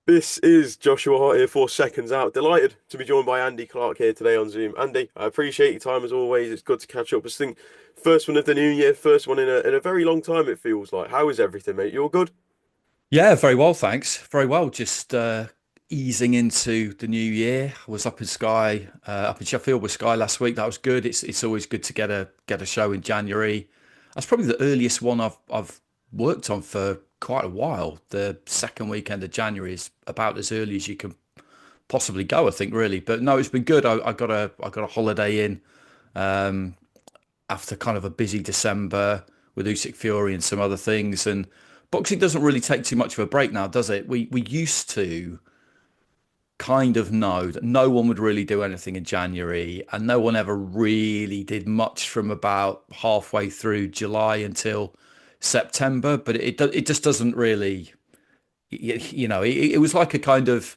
This is Joshua Hart here for Seconds Out. Delighted to be joined by Andy Clarke here today on Zoom. Andy, I appreciate your time as always. It's good to catch up. I think first one of the new year, first one in a very long time it feels like. How is everything, mate? You all good? Yeah, very well, thanks. Very well. Just easing into the new year. I was up in Sky, up in Sheffield with Sky last week. That was good. It's always good to get a show in January. That's probably the earliest one I've worked on for quite a while. The second weekend of January is about as early as you can possibly go, I think, really. But no, it's been good. I got a holiday in after kind of a busy December with Usyk Fury and some other things. And boxing doesn't really take too much of a break now, does it? We used to kind of know that no one would really do anything in January, and no one ever really did much from about halfway through July until September. But it just doesn't really, it was like a kind of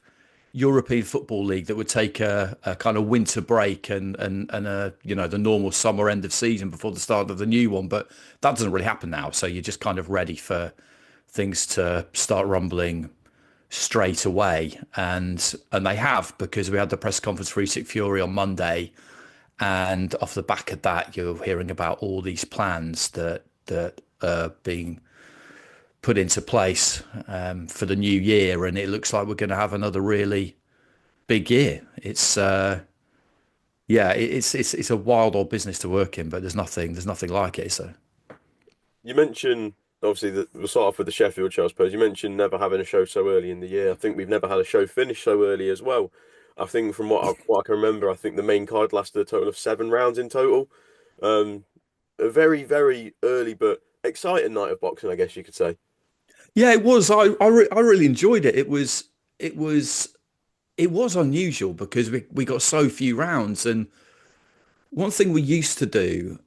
European Football League that would take a kind of winter break and a the normal summer end of season before the start of the new one, but that doesn't really happen now. So you're just kind of ready for things to start rumbling straight away, and they have, because we had the press conference for Usyk Fury on Monday, and off the back of that, you're hearing about all these plans that are being put into place for the new year, and it looks like we're going to have another really big year. It's a wild old business to work in, but there's nothing like it. So You mentioned obviously that we'll start off with the Sheffield show, I suppose. You mentioned never having a show so early in the year. I think we've never had a show finish so early as well. I think from what I can remember, I think the main card lasted a total of 7 rounds in total. Um, a very, very early but exciting night of boxing, I guess you could say. yeah, it was. I really enjoyed it. It was unusual because we got so few rounds, and one thing we used to do,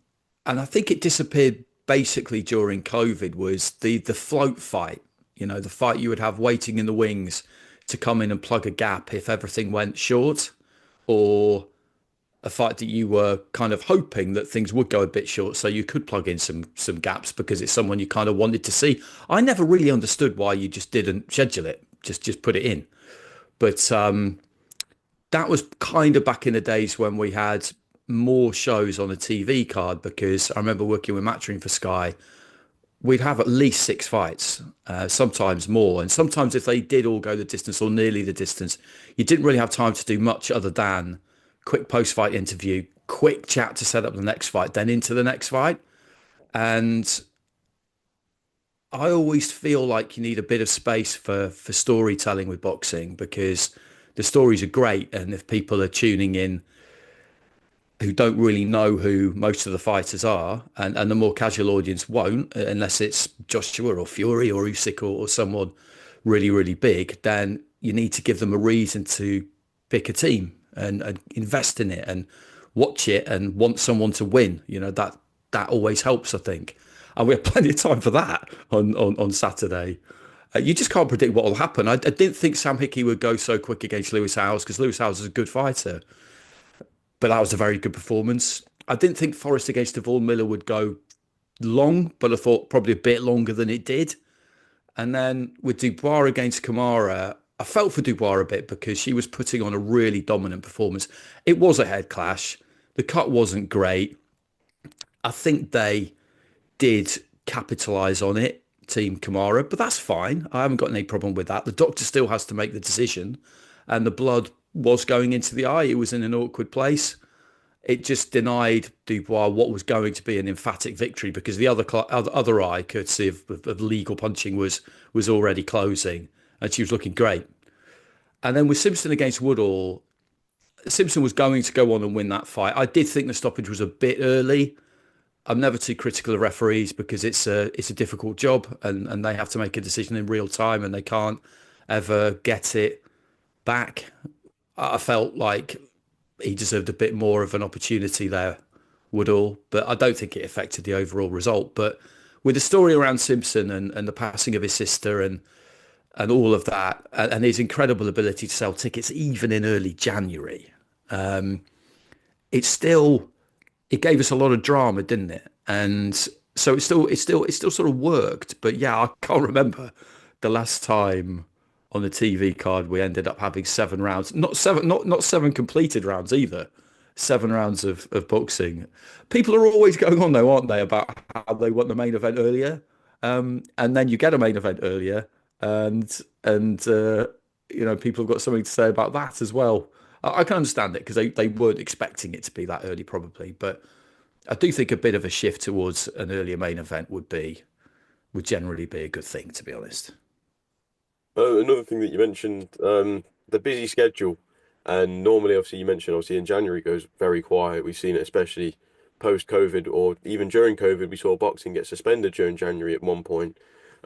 and I think it disappeared basically during COVID, was the float fight. The fight you would have waiting in the wings to come in and plug a gap if everything went short, or a fight that you were kind of hoping that things would go a bit short, so you could plug in some gaps because it's someone you kind of wanted to see. I never really understood why you just didn't schedule it, just put it in. But that was kind of back in the days when we had more shows on a TV card, because I remember working with Matchroom for Sky. We'd have at least six fights, sometimes more. And sometimes if they did all go the distance or nearly the distance, you didn't really have time to do much other than quick post-fight interview, quick chat to set up the next fight, then into the next fight. And I always feel like you need a bit of space for storytelling with boxing, because the stories are great. And if people are tuning in who don't really know who most of the fighters are, and the more casual audience won't, unless it's Joshua or Fury or Usyk or someone really, really big, then you need to give them a reason to pick a team and invest in it and watch it and want someone to win. That always helps, I think. And we have plenty of time for that on Saturday. You just can't predict what will happen. I didn't think Sam Hickey would go so quick against Lewis Howes, because Lewis Howes is a good fighter, but that was a very good performance. I didn't think Forrest against Devon Miller would go long, but I thought probably a bit longer than it did. And then with Dubois against Kamara, I felt for Dubois a bit because she was putting on a really dominant performance. It was a head clash. The cut wasn't great. I think they did capitalise on it, Team Kamara, but that's fine. I haven't got any problem with that. The doctor still has to make the decision, and the blood was going into the eye. It was in an awkward place. It just denied Dubois what was going to be an emphatic victory, because the other eye, courtesy of legal punching, was already closing, and she was looking great. And then with Simpson against Woodall, Simpson was going to go on and win that fight. I did think the stoppage was a bit early. I'm never too critical of referees, because it's a difficult job, and they have to make a decision in real time, and they can't ever get it back. I felt like he deserved a bit more of an opportunity there, Woodall, but I don't think it affected the overall result. But with the story around Simpson and the passing of his sister and all of that, and his incredible ability to sell tickets even in early January, it gave us a lot of drama, didn't it? And so it still sort of worked. But yeah, I can't remember the last time on the TV card, we ended up having 7 rounds, not seven completed rounds either. 7 rounds of boxing. People are always going on though, aren't they, about how they want the main event earlier, and then you get a main event earlier, and people have got something to say about that as well. I can understand it because they weren't expecting it to be that early probably, but I do think a bit of a shift towards an earlier main event would generally be a good thing, to be honest. Another thing that you mentioned, the busy schedule, and normally, obviously, you mentioned obviously in January goes very quiet. We've seen it especially post-COVID, or even during COVID. We saw boxing get suspended during January at one point.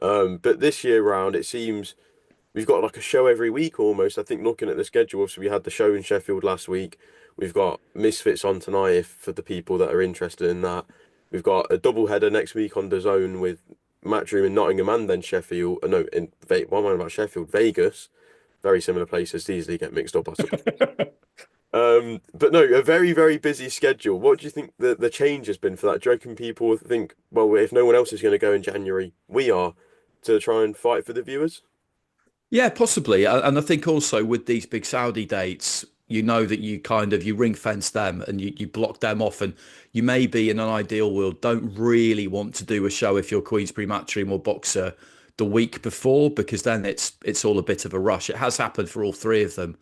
But this year round, it seems we've got like a show every week almost. I think looking at the schedule, so we had the show in Sheffield last week. We've got Misfits on tonight if for the people that are interested in that. We've got a double header next week on the Zone with Matchroom in Nottingham and then Sheffield. No, in what am I about Sheffield? Vegas. Very similar places. Easily get mixed up, I suppose. But no, a very, very busy schedule. What do you think the change has been for that? Do you reckon people think, well, if no one else is going to go in January, we are to try and fight for the viewers? Yeah, possibly. And I think also with these big Saudi dates, you know that you ring fence them and you block them off. And you maybe in an ideal world don't really want to do a show if you're Queensberry Matchroom or Boxer the week before, because then it's all a bit of a rush. It has happened for all three of them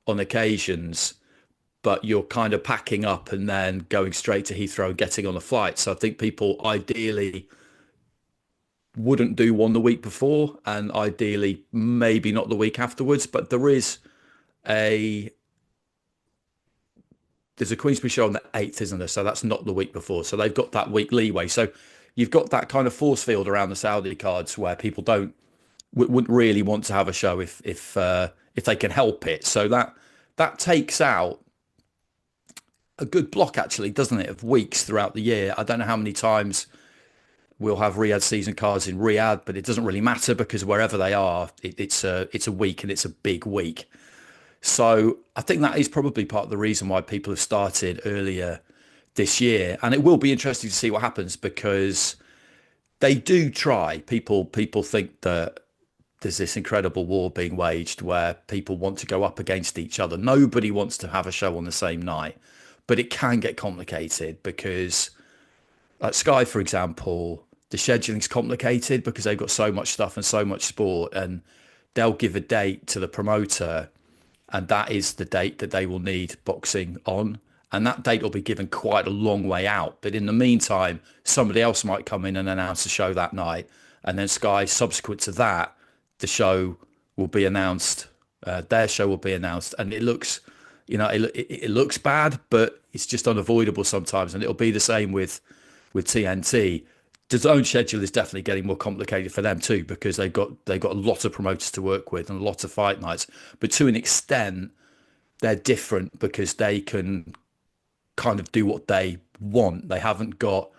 on occasions, but you're kind of packing up and then going straight to Heathrow and getting on a flight. So I think people ideally wouldn't do one the week before and ideally maybe not the week afterwards. But a there's a Queensberry show on the 8th, isn't there? So that's not the week before. So they've got that week leeway. So you've got that kind of force field around the Saudi cards where people wouldn't really want to have a show if they can help it. So that takes out a good block actually, doesn't it, of weeks throughout the year. I don't know how many times we'll have Riyadh season cards in Riyadh, but it doesn't really matter because wherever they are, it's a week and it's a big week. So I think that is probably part of the reason why people have started earlier this year. And it will be interesting to see what happens because they do try. People think that there's this incredible war being waged where people want to go up against each other. Nobody wants to have a show on the same night, but it can get complicated because like Sky, for example, the scheduling's complicated because they've got so much stuff and so much sport, and they'll give a date to the promoter and that is the date that they will need boxing on. And that date will be given quite a long way out. But in the meantime, somebody else might come in and announce a show that night. And then Sky, subsequent to that, the show will be announced. Their show will be announced. And it looks, it looks bad, but it's just unavoidable sometimes. And it'll be the same with TNT. The zone schedule is definitely getting more complicated for them too, because they've got a lot of promoters to work with and a lot of fight nights. But to an extent, they're different because they can kind of do what they want. They haven't got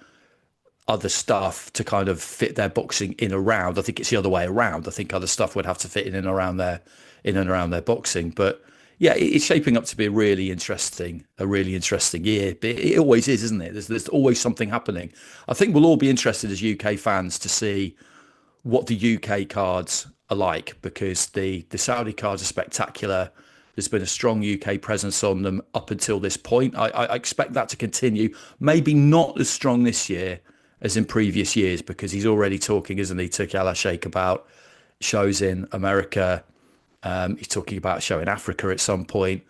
other stuff to kind of fit their boxing in around. I think it's the other way around. I think other stuff would have to fit in and around their boxing. But yeah, it's shaping up to be a really interesting year. But it always is, isn't it? There's always something happening. I think we'll all be interested as UK fans to see what the UK cards are like, because the Saudi cards are spectacular. There's been a strong UK presence on them up until this point. I expect that to continue. Maybe not as strong this year as in previous years, because he's already talking, isn't he, to Al Sheikh about shows in America. He's talking about a show in Africa at some point.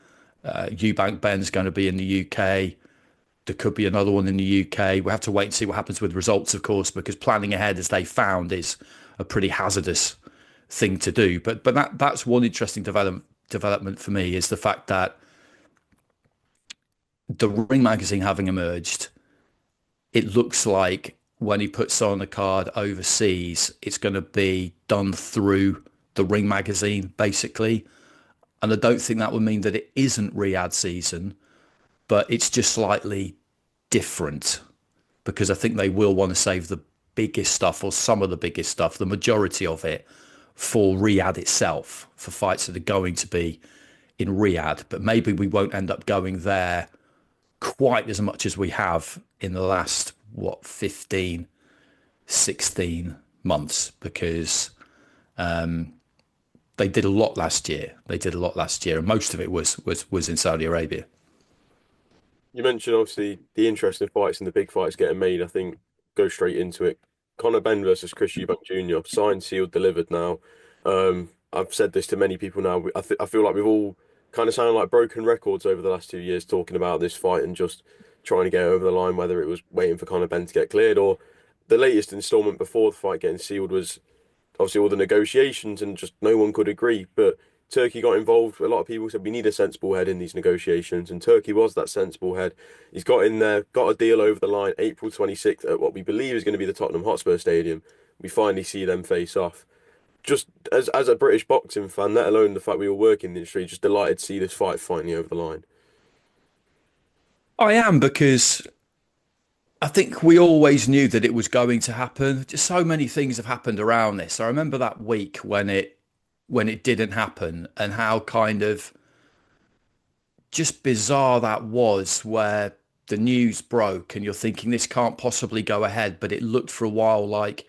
Eubank Benn's going to be in the UK. There could be another one in the UK. We have to wait and see what happens with results, of course, because planning ahead, as they found, is a pretty hazardous thing to do. But that's one interesting development for me, is the fact that the Ring magazine having emerged, it looks like when he puts on a card overseas, it's going to be done through the Ring magazine, basically. And I don't think that would mean that it isn't Riyadh season, but it's just slightly different, because I think they will want to save the biggest stuff, or some of the biggest stuff, the majority of it, for Riyadh itself, for fights that are going to be in Riyadh. But maybe we won't end up going there quite as much as we have in the last, 15, 16 months, because they did a lot last year. They did a lot last year, and most of it was in Saudi Arabia. You mentioned obviously the interesting fights and the big fights getting made. I think go straight into it. Conor Benn versus Chris Eubank Jr. Signed, sealed, delivered now. I've said this to many people now. I feel like we've all kind of sounded like broken records over the last 2 years talking about this fight and just trying to get over the line, whether it was waiting for Conor Benn to get cleared or the latest installment before the fight getting sealed was obviously all the negotiations and just no one could agree. But Turkey got involved. A lot of people said we need a sensible head in these negotiations, and Turkey was that sensible head. He's got in there, got a deal over the line, April 26th at what we believe is going to be the Tottenham Hotspur Stadium. We finally see them face off. Just as a British boxing fan, let alone the fact we all work in the industry, just delighted to see this fight finally over the line. I am, because I think we always knew that it was going to happen. Just so many things have happened around this. I remember that week when it didn't happen, and how kind of just bizarre that was, where the news broke and you're thinking this can't possibly go ahead, but it looked for a while like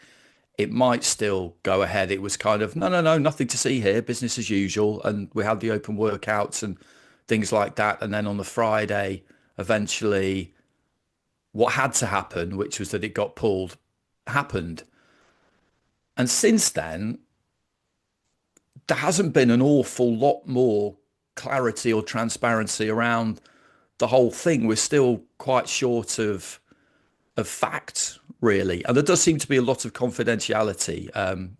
it might still go ahead. It was kind of, no, no, no, nothing to see here, business as usual. And we had the open workouts and things like that. And then on the Friday, eventually, what had to happen, which was that it got pulled, happened. And since then, there hasn't been an awful lot more clarity or transparency around the whole thing. We're still quite short of facts, really. And there does seem to be a lot of confidentiality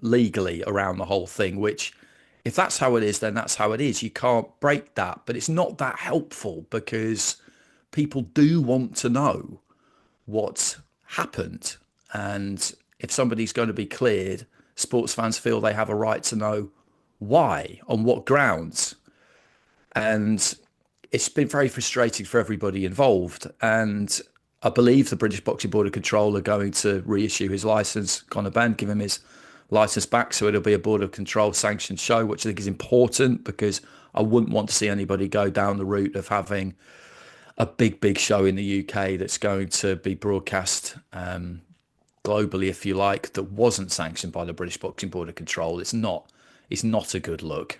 legally around the whole thing, which, if that's how it is, then that's how it is. You can't break that. But it's not that helpful, because people do want to know what happened. And if somebody's going to be cleared, sports fans feel they have a right to know why, on what grounds. And it's been very frustrating for everybody involved. And I believe the British Boxing Board of Control are going to reissue his license, Conor Benn, give him his license back. So it'll be a Board of Control sanctioned show, which I think is important, because I wouldn't want to see anybody go down the route of having a big show in the UK that's going to be broadcast globally, if you like, that wasn't sanctioned by the British Boxing Board of Control. It's not a good look.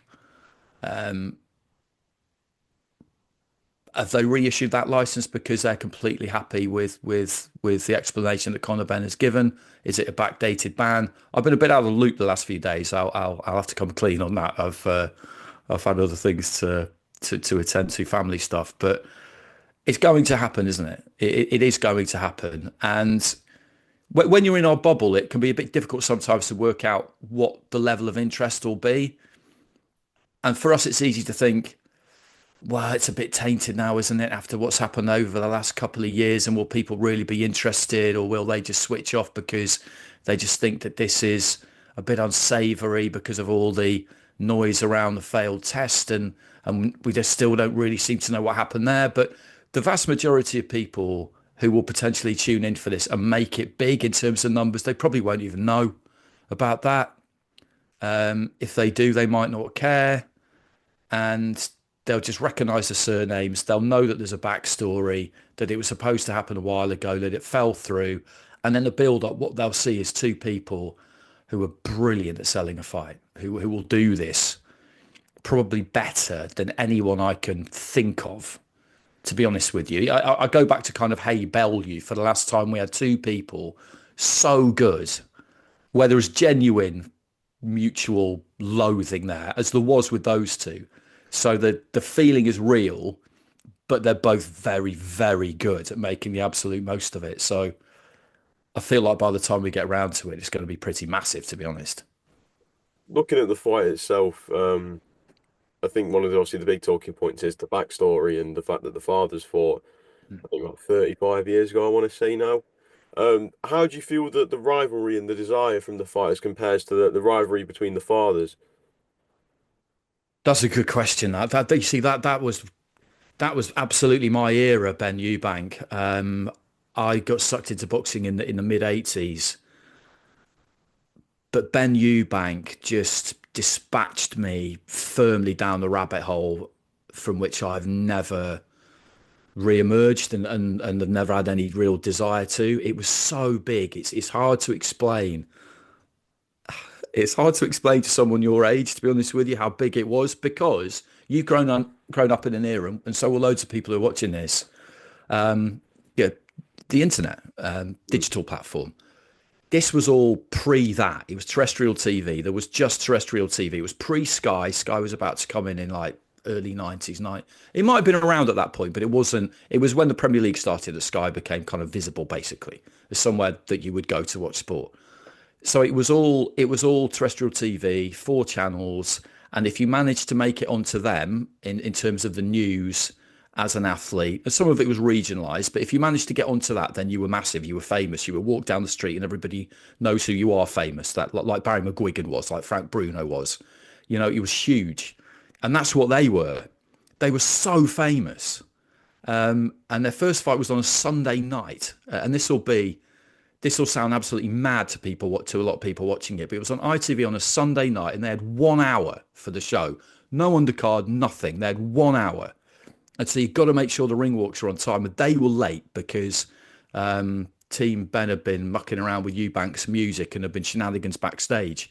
Have they reissued that license because they're completely happy with the explanation that Conor Benn has given? Is it a backdated ban? I've been a bit out of the loop the last few days. I'll have to come clean on that. I've had other things to attend to, family stuff, but it's going to happen, isn't it? It is going to happen. And when you're in our bubble, it can be a bit difficult sometimes to work out what the level of interest will be. And for us, it's easy to think, well, it's a bit tainted now, isn't it, after what's happened over the last couple of years? And will people really be interested, or will they just switch off because they just think that this is a bit unsavoury because of all the noise around the failed test? And we just still don't really seem to know what happened there. But the vast majority of people who will potentially tune in for this and make it big in terms of numbers, they probably won't even know about that. If they do, they might not care. And they'll just recognise the surnames. They'll know that there's a backstory, that it was supposed to happen a while ago, that it fell through. And then the build-up, what they'll see is two people who are brilliant at selling a fight, who will do this probably better than anyone I can think of, to be honest with you. I go back to kind of Hay Bellew for the last time we had two people so good, where there was genuine mutual loathing there, as there was with those two. So the feeling is real, but they're both very, very good at making the absolute most of it. So I feel like by the time we get around to it, it's going to be pretty massive, to be honest. Looking at the fight itself, I think one of the obviously the big talking points is the backstory and the fact that the fathers fought, I think about 35 years ago, I want to say now. How do you feel that the rivalry and the desire from the fighters compares to the rivalry between the fathers? That's a good question. That you see, that was absolutely my era, Ben Eubank. I got sucked into boxing in the mid 80s, but Ben Eubank just dispatched me firmly down the rabbit hole from which I've never re-emerged, and have never had any real desire to. It was so big. It's hard to explain. It's hard to explain to someone your age, to be honest with you, how big it was because you've grown up in an era, and so will loads of people who are watching this. Yeah, the internet, Mm. digital platform. This was all pre that. It was terrestrial TV. There was just terrestrial TV. It was pre Sky. Sky was about to come in like early 90s. It might have been around at that point, but it wasn't. It was when the Premier League started that Sky became kind of visible, basically, as somewhere that you would go to watch sport. So it was all terrestrial TV, four channels, and if you managed to make it onto them in terms of the news as an athlete, and some of it was regionalised, but if you managed to get onto that, then you were massive, you were famous, you would walk down the street and everybody knows who you are famous. That like Barry McGuigan was, like Frank Bruno was, it was huge, and that's what they were. They were so famous, and their first fight was on a Sunday night, and this will sound absolutely mad to people, to a lot of people watching it, but it was on ITV on a Sunday night and they had 1 hour for the show. No undercard, nothing. They had 1 hour. And so you've got to make sure the ring walks are on time. And they were late because Team Ben had been mucking around with Eubank's music and had been shenanigans backstage.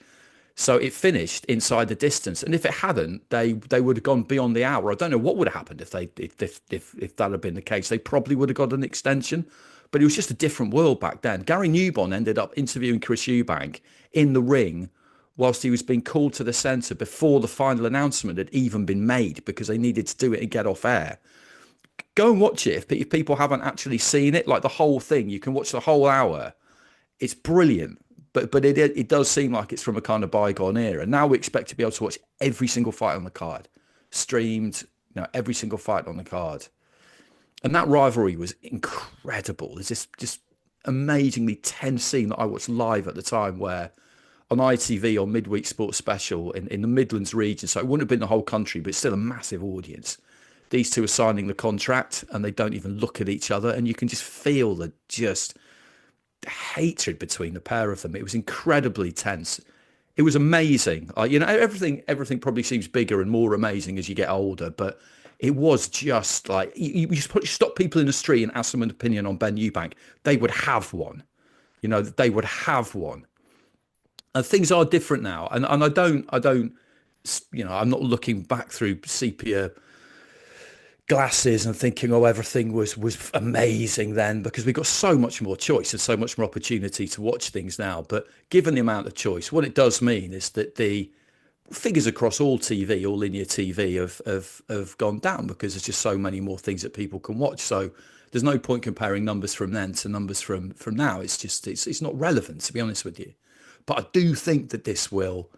So it finished inside the distance. And if it hadn't, they would have gone beyond the hour. I don't know what would have happened if that had been the case. They probably would have got an extension. But it was just a different world back then. Gary Newbon ended up interviewing Chris Eubank in the ring whilst he was being called to the centre before the final announcement had even been made because they needed to do it and get off air. Go and watch it if people haven't actually seen it, like the whole thing. You can watch the whole hour. It's brilliant. But it does seem like it's from a kind of bygone era. Now we expect to be able to watch every single fight on the card, streamed, every single fight on the card. And that rivalry was incredible. There's this just amazingly tense scene that I watched live at the time where on ITV on Midweek Sports Special in the Midlands region, so it wouldn't have been the whole country, but still a massive audience. These two are signing the contract and they don't even look at each other. And you can just feel the hatred between the pair of them. It was incredibly tense. It was amazing. Everything probably seems bigger and more amazing as you get older, but it was just like you stop people in the street and ask them an opinion on Ben Eubank, they would have one. They would have one. And things are different now. And I don't, I'm not looking back through sepia glasses and thinking, oh, everything was amazing then, because we've got so much more choice and so much more opportunity to watch things now. But given the amount of choice, what it does mean is that the figures across all TV, all linear TV have gone down because there's just so many more things that people can watch. So there's no point comparing numbers from then to numbers from now. It's not relevant, to be honest with you. But I do think that this will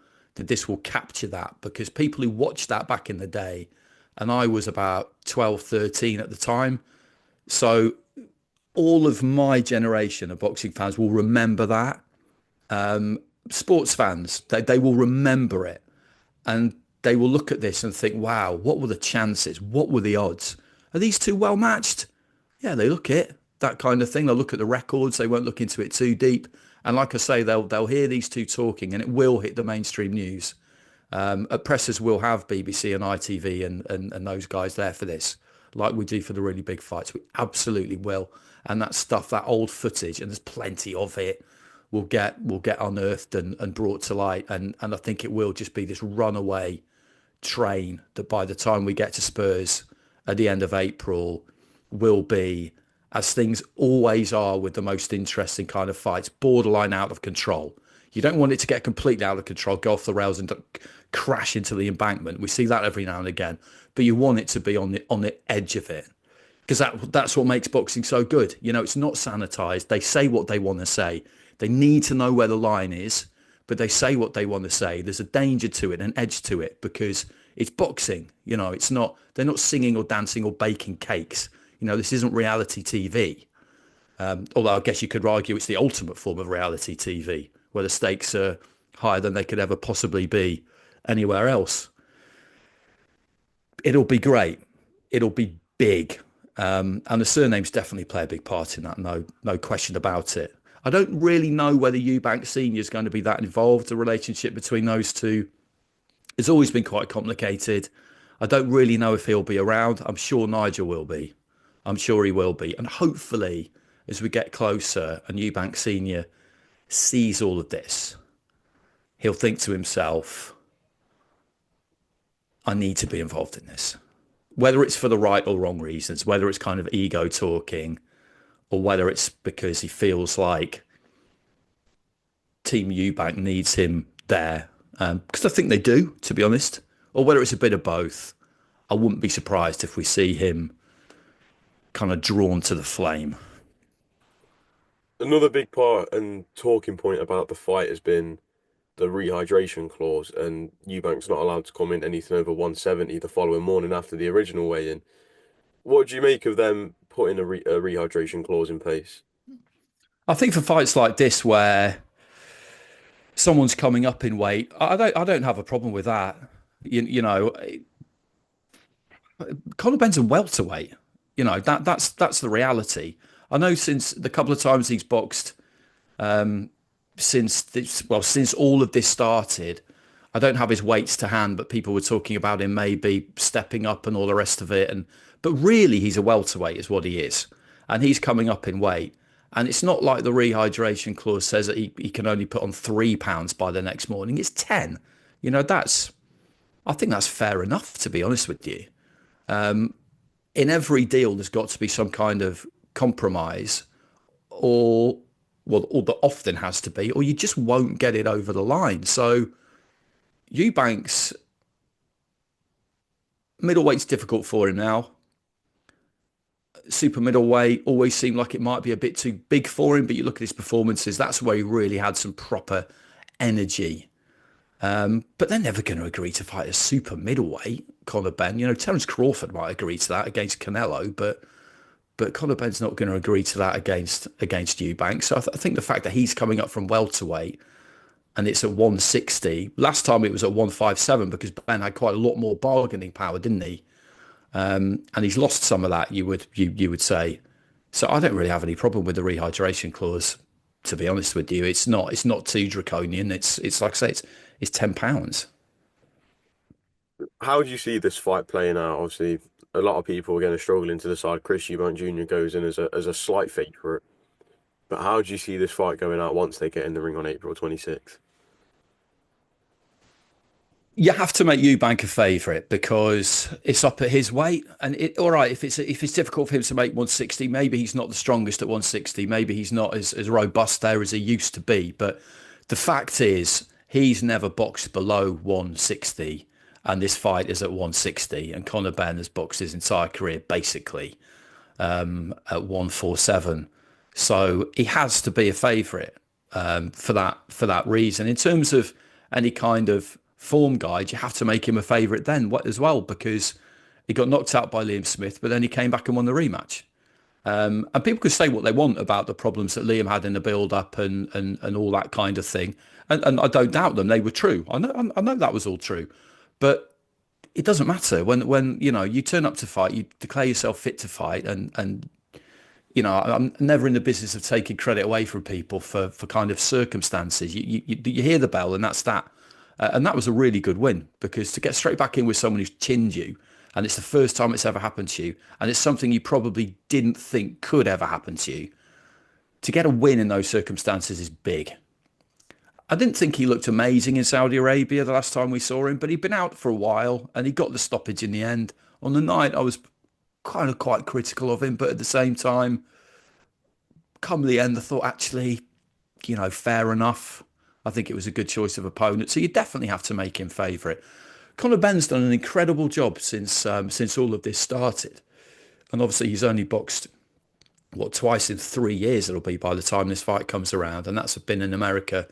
capture that, because people who watched that back in the day, and I was about 12, 13 at the time. So all of my generation of boxing fans will remember that. Sports fans, they will remember it. And they will look at this and think, wow, what were the chances? What were the odds? Are these two well matched? Yeah, they look it, that kind of thing. They'll look at the records. They won't look into it too deep. And like I say, they'll hear these two talking and it will hit the mainstream news. Pressers will have BBC and ITV and those guys there for this, like we do for the really big fights. We absolutely will. And that stuff, that old footage, and there's plenty of it, will get unearthed and brought to light. And I think it will just be this runaway train that by the time we get to Spurs at the end of April will be, as things always are with the most interesting kind of fights, borderline out of control. You don't want it to get completely out of control, go off the rails and crash into the embankment. We see that every now and again, but you want it to be on the edge of it, because that's what makes boxing so good. It's not sanitized. They say what they want to say. They need to know where the line is, but they say what they want to say. There's a danger to it, an edge to it, because it's boxing. It's not. They're not singing or dancing or baking cakes. This isn't reality TV. Although I guess you could argue it's the ultimate form of reality TV, where the stakes are higher than they could ever possibly be anywhere else. It'll be great. It'll be big. And the surnames definitely play a big part in that. No question about it. I don't really know whether Eubank Sr. is going to be that involved. The relationship between those two has always been quite complicated. I don't really know if he'll be around. I'm sure Nigel will be. I'm sure he will be. And hopefully, as we get closer and Eubank Sr. sees all of this, he'll think to himself, I need to be involved in this. Whether it's for the right or wrong reasons, whether it's kind of ego talking, or whether it's because he feels like Team Eubank needs him there. Because I think they do, to be honest. Or whether it's a bit of both. I wouldn't be surprised if we see him kind of drawn to the flame. Another big part and talking point about the fight has been the rehydration clause, and Eubank's not allowed to come in anything over 170 the following morning after the original weigh-in. What do you make of them putting a rehydration clause in place? I think for fights like this where someone's coming up in weight, I don't have a problem with that. You know, Conor Benn's a welterweight. You know, that's the reality. I know since the couple of times he's boxed, since all of this started, I don't have his weights to hand, but people were talking about him maybe stepping up and all the rest of it. And but really, he's a welterweight, is what he is, and he's coming up in weight. And it's not like the rehydration clause says that he can only put on 3 pounds by the next morning. It's 10. You know, I think that's fair enough, to be honest with you. In every deal, there's got to be some kind of compromise, or or there often has to be, or you just won't get it over the line. So Eubanks middleweight's difficult for him now. Super middleweight always seemed like it might be a bit too big for him, but you look at his performances, that's where he really had some proper energy. But they're never going to agree to fight a super middleweight, Conor Benn. You know, Terence Crawford might agree to that against Canelo, but Conor Benn's not going to agree to that against Eubank. So I think the fact that he's coming up from welterweight and it's at 160. Last time it was at 157 because Ben had quite a lot more bargaining power, didn't he? And he's lost some of that. You would say. So I don't really have any problem with the rehydration clause. To be honest with you, it's not too draconian. It's like I say, it's £10. How do you see this fight playing out? Obviously, a lot of people are going to struggle to decide. Chris Eubank Jr. goes in as a slight favourite. But how do you see this fight going out once they get in the ring on April 26th? You have to make Eubank a favourite because it's up at his weight. And all right, if it's difficult for him to make 160, maybe he's not the strongest at 160. Maybe he's not as robust there as he used to be. But the fact is, he's never boxed below 160, and this fight is at 160. And Conor Benn has boxed his entire career basically at 147. So he has to be a favourite for that reason. In terms of any kind of form guide, you have to make him a favourite then as well, because he got knocked out by Liam Smith, but then he came back and won the rematch. And people could say what they want about the problems that Liam had in the build-up and all that kind of thing, and I don't doubt them; they were true. I know that was all true, but it doesn't matter when you turn up to fight, you declare yourself fit to fight, and I'm never in the business of taking credit away from people for kind of circumstances. You hear the bell, and that's that. And that was a really good win, because to get straight back in with someone who's chinned you, and it's the first time it's ever happened to you, and it's something you probably didn't think could ever happen to you, to get a win in those circumstances is big. I didn't think he looked amazing in Saudi Arabia the last time we saw him, but he'd been out for a while and he got the stoppage in the end. On the night, I was kind of quite critical of him, but at the same time, come the end, I thought actually, fair enough. I think it was a good choice of opponent. So you definitely have to make him favourite. Conor Benn's done an incredible job since all of this started. And obviously he's only boxed, twice in 3 years it'll be by the time this fight comes around. And that's been in America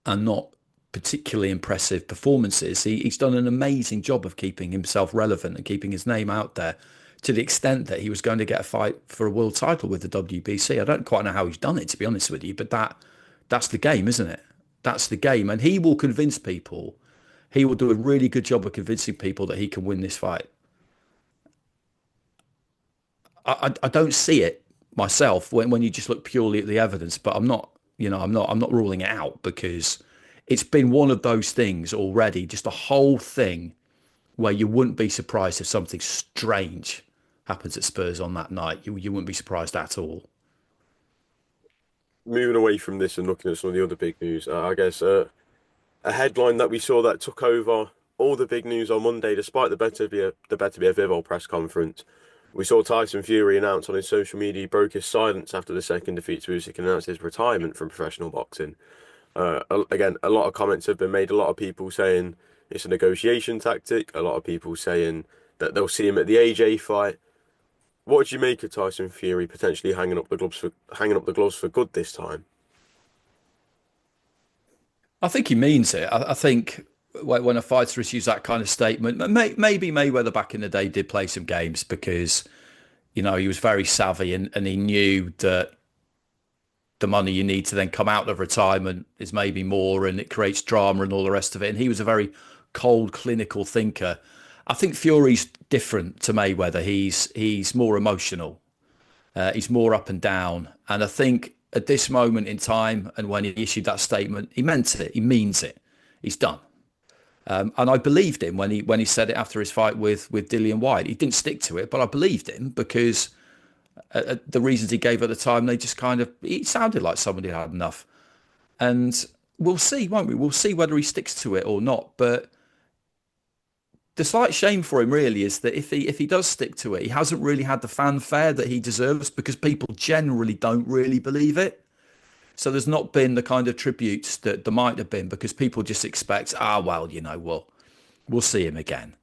and not particularly impressive performances. He's done an amazing job of keeping himself relevant and keeping his name out there, to the extent that he was going to get a fight for a world title with the WBC. I don't quite know how he's done it, to be honest with you, but that's the game, isn't it? That's the game. And he will convince people. He will do a really good job of convincing people that he can win this fight. I don't see it myself when you just look purely at the evidence, but I'm not ruling it out, because it's been one of those things already, just a whole thing where you wouldn't be surprised if something strange happens at Spurs on that night. You wouldn't be surprised at all. Moving away from this and looking at some of the other big news, I guess a headline that we saw that took over all the big news on Monday, despite the better be a Vivol press conference. We saw Tyson Fury announce on his social media he broke his silence after the second defeat to Usyk and announced his retirement from professional boxing. Again, a lot of comments have been made. A lot of people saying it's a negotiation tactic. A lot of people saying that they'll see him at the AJ fight. What do you make of Tyson Fury potentially hanging up the gloves for good this time? I think he means it. I think when a fighter issues that kind of statement, maybe Mayweather back in the day did play some games because, he was very savvy and he knew that the money you need to then come out of retirement is maybe more and it creates drama and all the rest of it. And he was a very cold, clinical thinker. I think Fury's different to Mayweather. He's more emotional. He's more up and down. And I think at this moment in time and when he issued that statement, he meant it. He means it. He's done. And I believed him when he said it after his fight with Dillian White. He didn't stick to it, but I believed him because the reasons he gave at the time, they just he sounded like somebody had enough. And we'll see, won't we? We'll see whether he sticks to it or not. But the slight shame for him really is that if he does stick to it, he hasn't really had the fanfare that he deserves because people generally don't really believe it. So there's not been the kind of tributes that there might have been because people just expect, we'll see him again.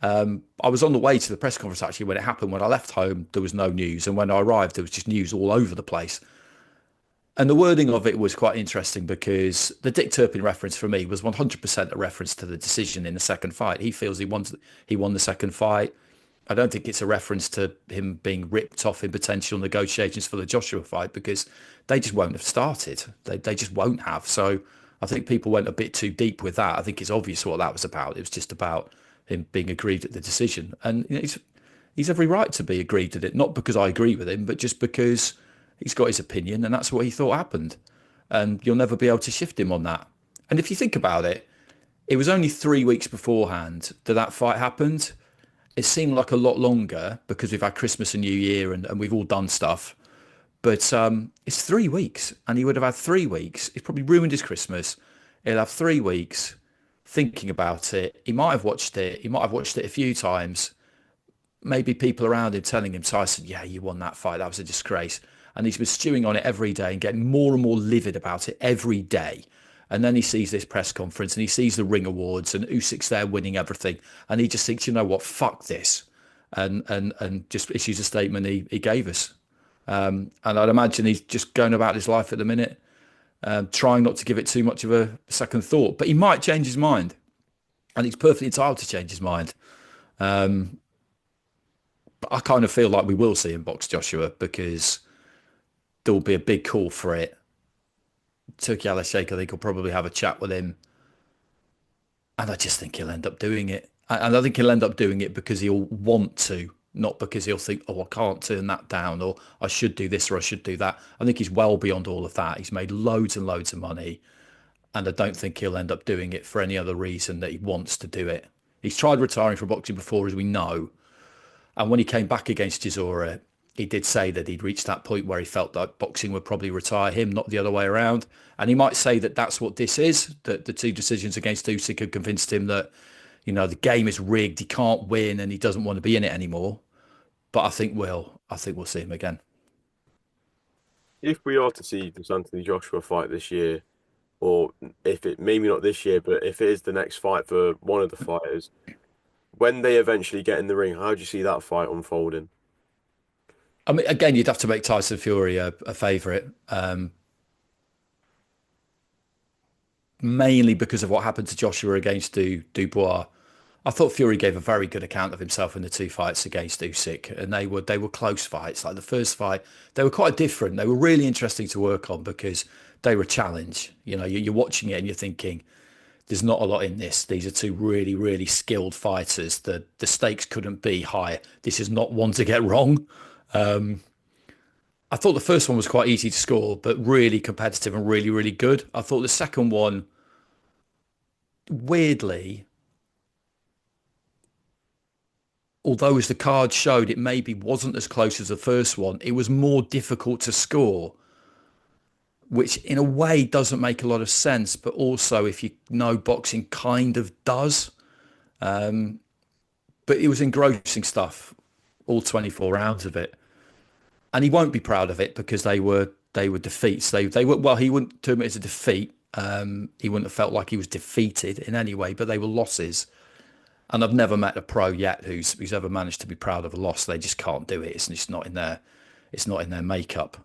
I was on the way to the press conference actually when it happened. When I left home, there was no news. And when I arrived, there was just news all over the place. And the wording of it was quite interesting because the Dick Turpin reference for me was 100% a reference to the decision in the second fight. He feels he won the second fight. I don't think it's a reference to him being ripped off in potential negotiations for the Joshua fight because they just won't have started. They just won't have. So I think people went a bit too deep with that. I think it's obvious what that was about. It was just about him being aggrieved at the decision. And he's every right to be aggrieved at it, not because I agree with him, but just because he's got his opinion and that's what he thought happened. And you'll never be able to shift him on that. And if you think about it, it was only 3 weeks beforehand that fight happened. It seemed like a lot longer because we've had Christmas and New Year and we've all done stuff. But it's 3 weeks and he would have had 3 weeks. He's probably ruined his Christmas. He'll have 3 weeks thinking about it. He might have watched it. He might have watched it a few times. Maybe people around him telling him, Tyson, yeah, you won that fight. That was a disgrace. And he's been stewing on it every day and getting more and more livid about it every day. And then he sees this press conference and he sees the Ring Awards and Usyk's there winning everything. And he just thinks, you know what, fuck this. And just issues a statement he gave us. And I'd imagine he's just going about his life at the minute, trying not to give it too much of a second thought. But he might change his mind. And he's perfectly entitled to change his mind. But I kind of feel like we will see him box Joshua because there will be a big call for it. Turki Al-Sheikh, I think, will probably have a chat with him. And I just think he'll end up doing it. And I think he'll end up doing it because he'll want to, not because he'll think, oh, I can't turn that down, or I should do this, or I should do that. I think he's well beyond all of that. He's made loads and loads of money. And I don't think he'll end up doing it for any other reason that he wants to do it. He's tried retiring from boxing before, as we know. And when he came back against Chisora, he did say that he'd reached that point where he felt that boxing would probably retire him, not the other way around. And he might say that that's what this is, that the two decisions against Usyk had convinced him that, the game is rigged, he can't win and he doesn't want to be in it anymore. But I think we'll see him again. If we are to see this Anthony Joshua fight this year, or if it maybe not this year, but if it is the next fight for one of the fighters, when they eventually get in the ring, how do you see that fight unfolding? I mean, again, you'd have to make Tyson Fury a favourite, mainly because of what happened to Joshua against Dubois. I thought Fury gave a very good account of himself in the two fights against Usyk, and they were close fights. Like the first fight, they were quite different. They were really interesting to work on because they were a challenge. You're watching it and you're thinking, there's not a lot in this. These are two really, really skilled fighters. The stakes couldn't be higher. This is not one to get wrong. I thought the first one was quite easy to score, but really competitive and really, really good. I thought the second one, weirdly, although as the card showed, it maybe wasn't as close as the first one, it was more difficult to score. which in a way doesn't make a lot of sense, but also if you know boxing kind of does. But it was engrossing stuff, all 24 rounds of it. And he won't be proud of it because they were defeats. They were, well, he wouldn't term it as a defeat. He wouldn't have felt like he was defeated in any way, but they were losses. And I've never met a pro yet who's ever managed to be proud of a loss. They just can't do it. It's just not in their makeup.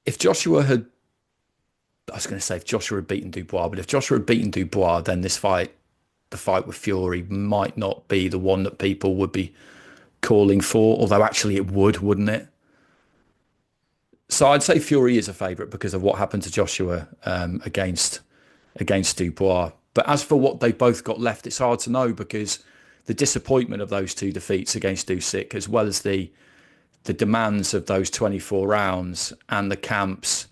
If Joshua had, I was going to say if Joshua had beaten Dubois, but if Joshua had beaten Dubois, then this fight, the fight with Fury, might not be the one that people would be calling for. Although actually it would, wouldn't it? So I'd say Fury is a favourite because of what happened to Joshua against Dubois. But as for what they both got left, it's hard to know because the disappointment of those two defeats against Usyk, as well as the demands of those 24 rounds and the camps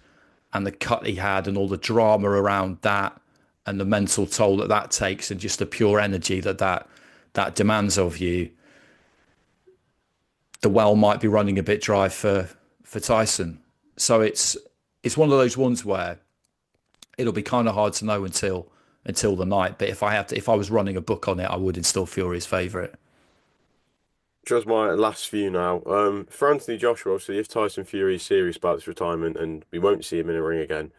and the cut he had and all the drama around that and the mental toll that that takes and just the pure energy that demands of you, the well might be running a bit dry for Tyson. So it's one of those ones where it'll be kind of hard to know until the night. But if I was running a book on it, I would instill Fury as favourite. Just my last few now. For Anthony Joshua, obviously, if Tyson Fury is serious about his retirement and we won't see him in a ring again,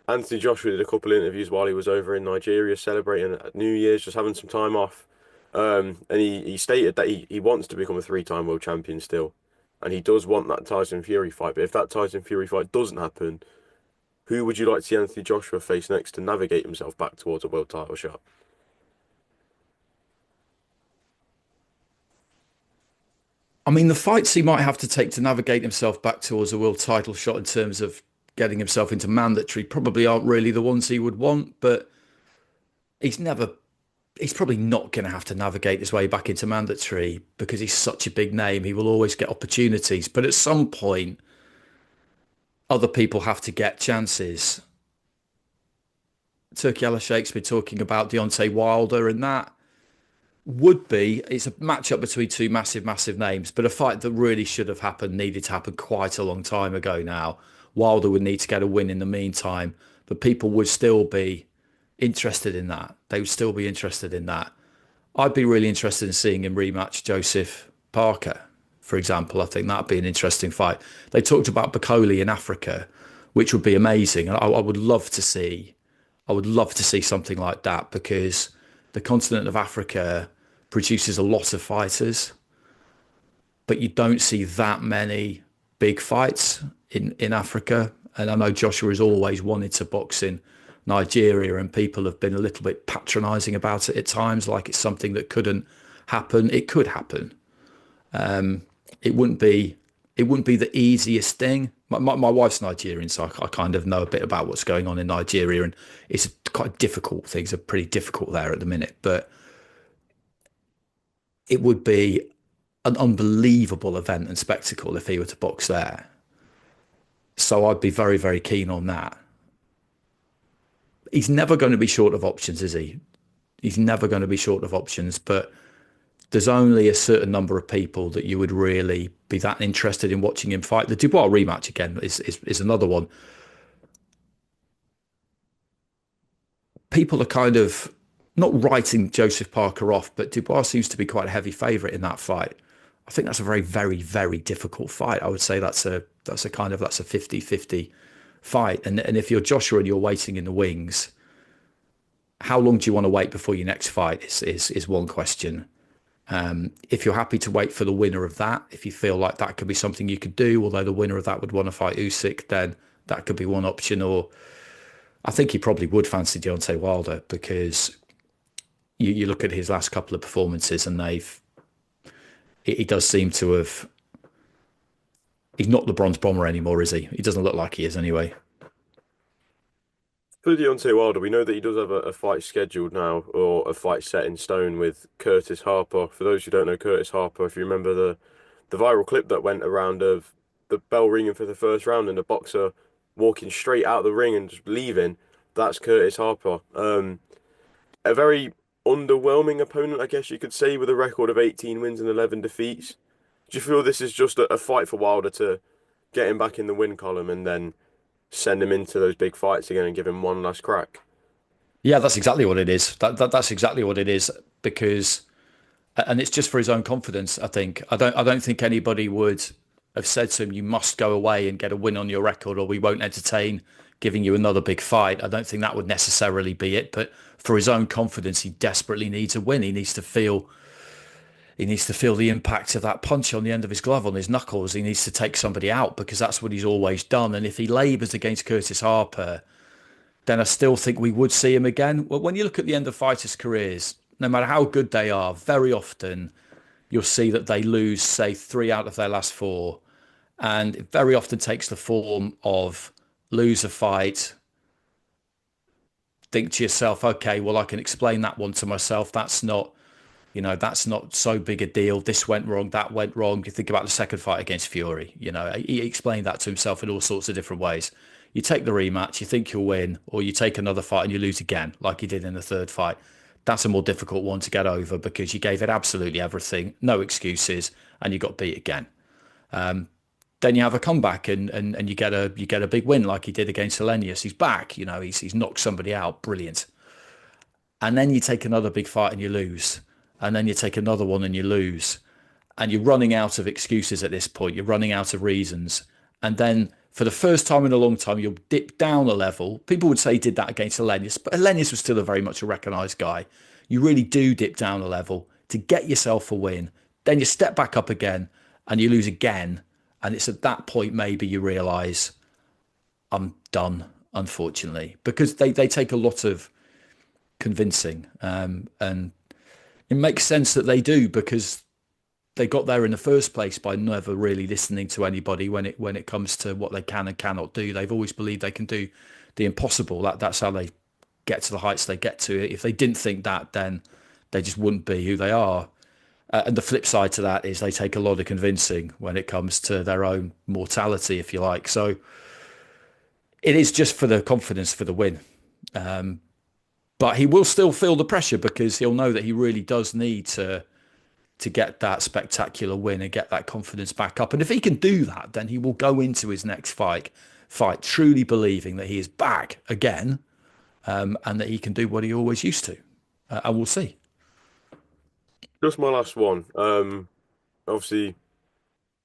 Anthony Joshua did a couple of interviews while he was over in Nigeria celebrating at New Year's, just having some time off. And he stated that he wants to become a three-time world champion still. And he does want that Tyson Fury fight. But if that Tyson Fury fight doesn't happen, who would you like to see Anthony Joshua face next to navigate himself back towards a world title shot? I mean, the fights he might have to take to navigate himself back towards a world title shot in terms of getting himself into mandatory probably aren't really the ones he would want, but he's never he's probably not going to have to navigate his way back into mandatory because he's such a big name. He will always get opportunities, but at some point, other people have to get chances. Turki Al Sheikh's been talking about Deontay Wilder, and that would be it's a matchup between two massive, massive names, but a fight that really should have happened needed to happen quite a long time ago now. Wilder would need to get a win in the meantime, but people would still be interested in that. They would still be interested in that. I'd be really interested in seeing him rematch Joseph Parker, for example. I think that'd be an interesting fight. They talked about Bacoli in Africa, which would be amazing. I would love to see. I would love to see something like that because the continent of Africa produces a lot of fighters, but you don't see that many big fights in Africa. And I know Joshua has always wanted to box in Nigeria, and people have been a little bit patronising about it at times, like it's something that couldn't happen. It could happen. It wouldn't be the easiest thing. My wife's Nigerian, so I kind of know a bit about what's going on in Nigeria, and it's quite difficult. Things are pretty difficult there at the minute, but it would be an unbelievable event and spectacle if he were to box there. So I'd be very, very keen on that. He's never going to be short of options, is he? He's never going to be short of options, but there's only a certain number of people that you would really be that interested in watching him fight. The Dubois rematch again is another one. People are kind of not writing Joseph Parker off, but Dubois seems to be quite a heavy favourite in that fight. I think that's a very, very, very difficult fight. I would say that's a 50-50 fight. And if you're Joshua and you're waiting in the wings, how long do you want to wait before your next fight is one question. If you're happy to wait for the winner of that, if you feel like that could be something you could do, although the winner of that would want to fight Usyk, then that could be one option. Or I think he probably would fancy Deontay Wilder because you look at his last couple of performances and he does seem to have. He's not the bronze bomber anymore, is he? He doesn't look like he is anyway. For Deontay Wilder, we know that he does have a fight scheduled now, or a fight set in stone with Curtis Harper. For those who don't know Curtis Harper, if you remember the viral clip that went around of the bell ringing for the first round and the boxer walking straight out of the ring and just leaving, that's Curtis Harper. A very underwhelming opponent, I guess you could say, with a record of 18 wins and 11 defeats. Do you feel this is just a fight for Wilder get him back in the win column, and then send him into those big fights again and give him one last crack. Yeah, that's exactly what it is. That's exactly what it is because, and it's just for his own confidence. I don't think anybody would have said to him, "You must go away and get a win on your record, or we won't entertain giving you another big fight." I don't think that would necessarily be it. But for his own confidence, he desperately needs a win. He needs to feel the impact of that punch on the end of his glove on his knuckles. He needs to take somebody out because that's what he's always done. And if he labours against Curtis Harper, then I still think we would see him again. Well, when you look at the end of fighters' careers, no matter how good they are, very often you'll see that they lose, say, 3 out of their last 4. And it very often takes the form of lose a fight, think to yourself, okay, well, I can explain that one to myself. That's not so big a deal. This went wrong, that went wrong. You think about the second fight against Fury, he explained that to himself in all sorts of different ways. You take the rematch, you think you'll win, or you take another fight and you lose again, like he did in the third fight. That's a more difficult one to get over because you gave it absolutely everything, no excuses, and you got beat again. Then you have a comeback and you get a big win like he did against Helenius. He's back, he's knocked somebody out, brilliant. And then you take another big fight and you lose. And then you take another one and you lose. And you're running out of excuses at this point. You're running out of reasons. And then for the first time in a long time, you'll dip down a level. People would say he did that against Helenius, but Helenius was still a very much a recognised guy. You really do dip down a level to get yourself a win. Then you step back up again and you lose again. And it's at that point maybe you realise I'm done, unfortunately, because they take a lot of convincing. And it makes sense that they do because they got there in the first place by never really listening to anybody when it comes to what they can and cannot do. They've always believed they can do the impossible. That's how they get to the heights they get to. If they didn't think that, then they just wouldn't be who they are. And the flip side to that is they take a lot of convincing when it comes to their own mortality, if you like. So it is just for the confidence for the win. But he will still feel the pressure because he'll know that he really does need to get that spectacular win and get that confidence back up. And if he can do that, then he will go into his next fight truly believing that he is back again, and that he can do what he always used to. And we'll see. Just my last one. Obviously,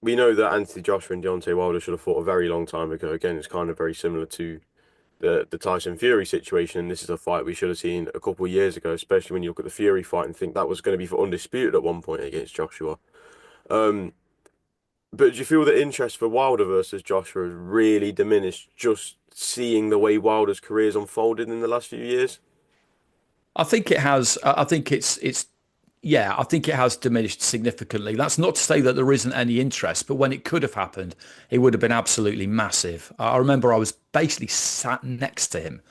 we know that Anthony Joshua and Deontay Wilder should have fought a very long time ago. Again, it's kind of very similar to the Tyson Fury situation. And this is a fight we should have seen a couple of years ago, especially when you look at the Fury fight and think that was going to be for undisputed at one point against Joshua. Um, but do you feel the interest for Wilder versus Joshua has really diminished just seeing the way Wilder's career's unfolded in the last few years? I think it has. I think it's yeah, I think it has diminished significantly. That's not to say that there isn't any interest, but when it could have happened, it would have been absolutely massive. I remember I was basically sat next to him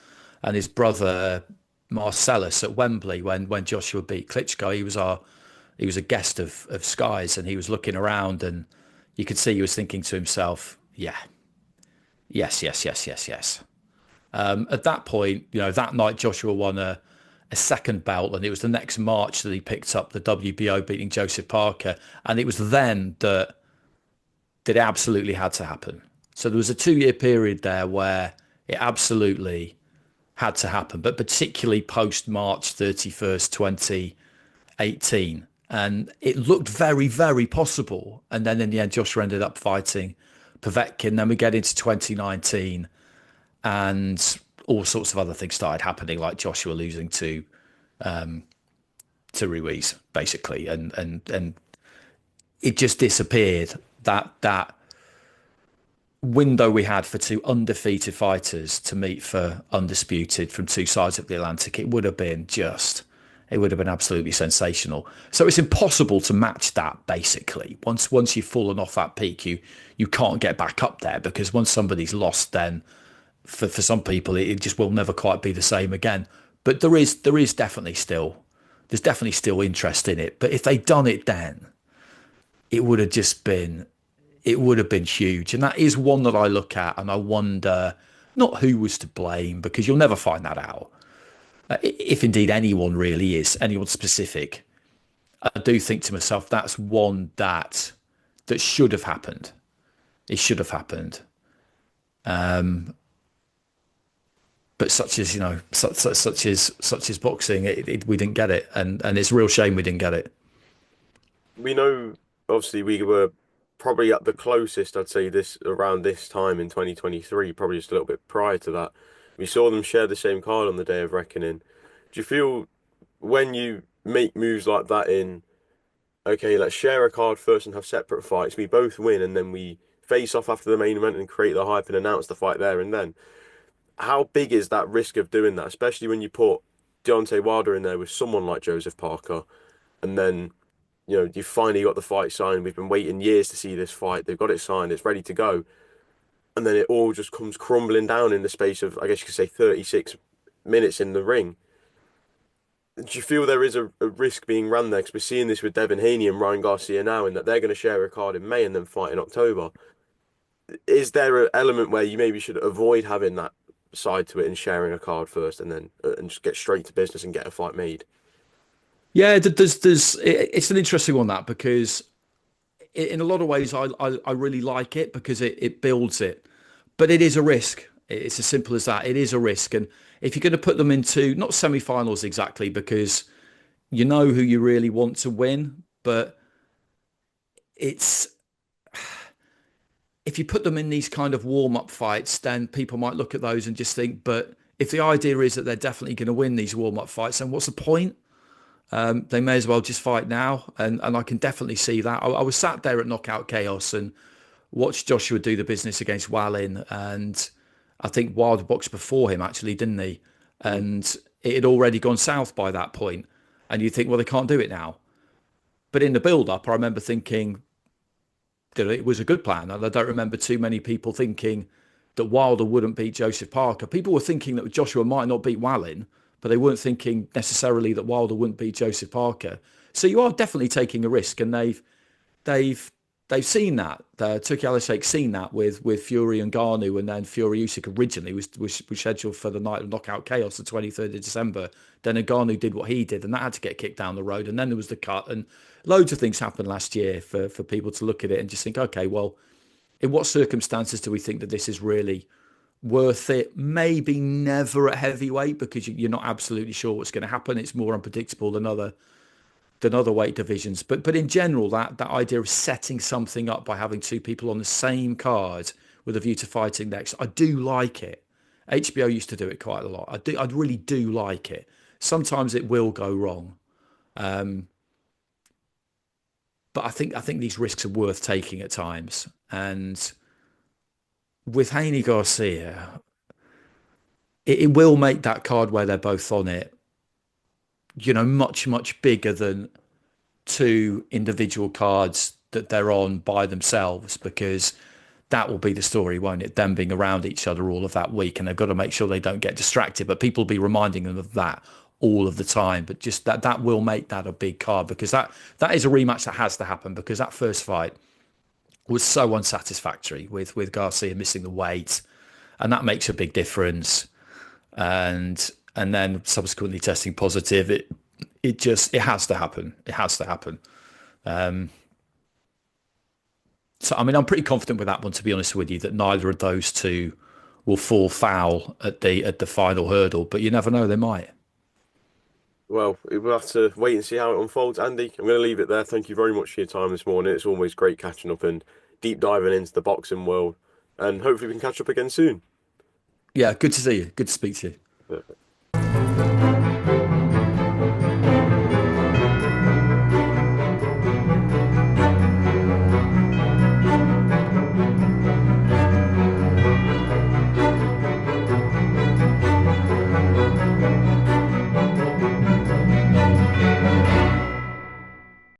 and his brother Marcellus at Wembley when Joshua beat Klitschko. He was a guest of Sky's and he was looking around and you could see he was thinking to himself, yeah, yes, yes, yes, yes, yes. At that point, that night Joshua won a second belt, and it was the next March that he picked up the WBO, beating Joseph Parker, and it was then that it absolutely had to happen. So there was a 2-year period there where it absolutely had to happen, but particularly post March 31st, 2018, and it looked very, very possible. And then in the end, Joshua ended up fighting Povetkin. Then we get into 2019, and all sorts of other things started happening, like Joshua losing to Ruiz, basically, and it just disappeared. That window we had for two undefeated fighters to meet for undisputed from two sides of the Atlantic, it would have been absolutely sensational. So it's impossible to match that, basically. Once you've fallen off that peak, you can't get back up there, because once somebody's lost, then for some people it just will never quite be the same again. But there's definitely still interest in it. But if they'd done it then, it would have been huge. And that is one that I look at and I wonder not who was to blame, because you'll never find that out. If indeed anyone really is, anyone specific. I do think to myself, that's one that should have happened. It should have happened. But such as such as boxing, we didn't get it, and it's a real shame we didn't get it. We know, obviously, we were probably at the closest, I'd say, this around this time in 2023, probably just a little bit prior to that. We saw them share the same card on the day of reckoning. Do you feel when you make moves like that in, okay, let's share a card first and have separate fights, we both win, and then we face off after the main event and create the hype and announce the fight there and then? How big is that risk of doing that, especially when you put Deontay Wilder in there with someone like Joseph Parker, and then you finally got the fight signed. We've been waiting years to see this fight. They've got it signed. It's ready to go. And then it all just comes crumbling down in the space of, I guess you could say, 36 minutes in the ring. Do you feel there is a risk being run there? Because we're seeing this with Devin Haney and Ryan Garcia now, in that they're going to share a card in May and then fight in October. Is there an element where you maybe should avoid having that side to it and sharing a card first and then and just get straight to business and get a fight made? Yeah, it's an interesting one, that, because in a lot of ways I really like it because it builds it, but it is a risk. It's as simple as that. It is a risk, and if you're going to put them into not semi-finals exactly, because you know who you really want to win, but it's if you put them in these kind of warm-up fights, then people might look at those and just think, but if the idea is that they're definitely going to win these warm-up fights, then what's the point? They may as well just fight now, and I can definitely see that. I was sat there at Knockout Chaos and watched Joshua do the business against Wallin, and I think Wilder boxed before him, actually, didn't he? Mm. And it had already gone south by that point, and you think, well, they can't do it now. But in the build-up, I remember thinking that it was a good plan, and I don't remember too many people thinking that Wilder wouldn't beat Joseph Parker. People were thinking that Joshua might not beat Wallin, but they weren't thinking necessarily that Wilder wouldn't beat Joseph Parker. So you are definitely taking a risk, and they've they've seen that. Turki Alashek's seen that with Fury and Garnu, and then Fury Usyk originally was scheduled for the night of Knockout Chaos, the 23rd of December. Then Ngannou did what he did, and that had to get kicked down the road. And then there was the cut, and loads of things happened last year for people to look at it and just think, okay, well, in what circumstances do we think that this is really worth it? Maybe never at heavyweight, because you're not absolutely sure what's going to happen. It's more unpredictable than other weight divisions. But in general, that idea of setting something up by having two people on the same card with a view to fighting next, I do like it. HBO used to do it quite a lot. I really do like it. Sometimes it will go wrong, but I think these risks are worth taking at times. And with Haney Garcia, it will make that card where they're both on it, much, much bigger than two individual cards that they're on by themselves, because that will be the story, won't it? Them being around each other all of that week, and they've got to make sure they don't get distracted. But people will be reminding them of that all of the time. But just that will make that a big card, because that is a rematch that has to happen, because that first fight was so unsatisfactory with Garcia missing the weight, and that makes a big difference. And then subsequently testing positive, it has to happen. It has to happen. So I mean, I'm pretty confident with that one, to be honest with you, that neither of those two will fall foul at the final hurdle. But you never know, they might. Well, we'll have to wait and see how it unfolds. Andy, I'm going to leave it there. Thank you very much for your time this morning. It's always great catching up and deep diving into the boxing world. And hopefully we can catch up again soon. Yeah, good to see you. Good to speak to you.